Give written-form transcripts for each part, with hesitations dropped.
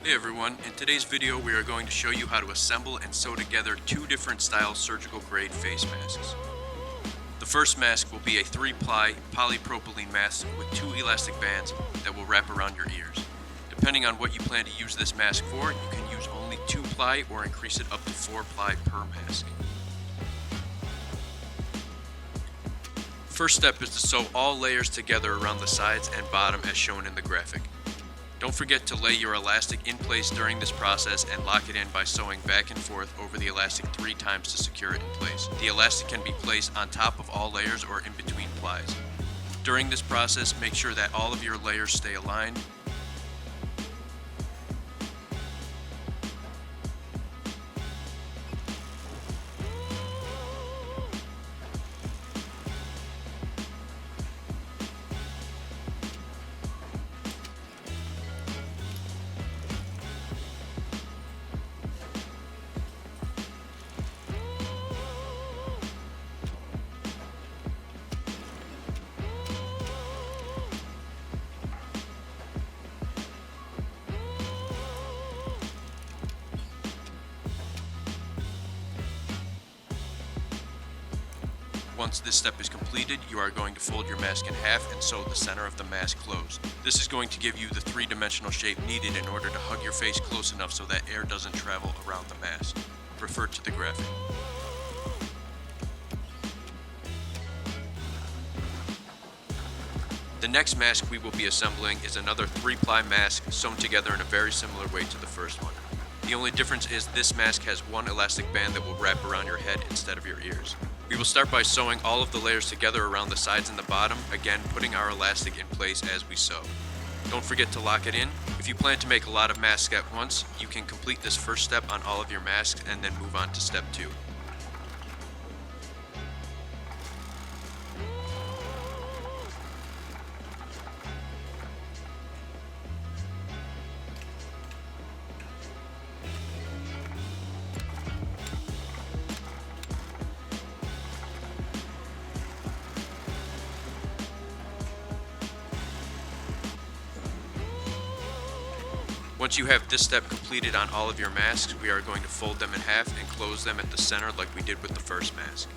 Hey everyone, in today's video we are going to show you how to assemble and sew together two different style surgical grade face masks. The first mask will be a 3-ply polypropylene mask with 2 elastic bands that will wrap around your ears. Depending on what you plan to use this mask for, you can use only 2-ply or increase it up to 4-ply per mask. First step is to sew all layers together around the sides and bottom as shown in the graphic. Don't forget to lay your elastic in place during this process and lock it in by sewing back and forth over the elastic 3 times to secure it in place. The elastic can be placed on top of all layers or in between plies. During this process, make sure that all of your layers stay aligned. Once this step is completed, you are going to fold your mask in half and sew the center of the mask closed. This is going to give you the 3-dimensional shape needed in order to hug your face close enough so that air doesn't travel around the mask. Refer to the graphic. The next mask we will be assembling is another 3-ply mask sewn together in a very similar way to the first one. The only difference is this mask has one elastic band that will wrap around your head instead of your ears. We will start by sewing all of the layers together around the sides and the bottom, again putting our elastic in place as we sew. Don't forget to lock it in. If you plan to make a lot of masks at once, you can complete this first step on all of your masks and then move on to step 2. Once you have this step completed on all of your masks, we are going to fold them in half and close them at the center like we did with the first mask.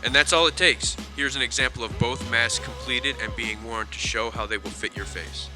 And that's all it takes. Here's an example of both masks completed and being worn to show how they will fit your face.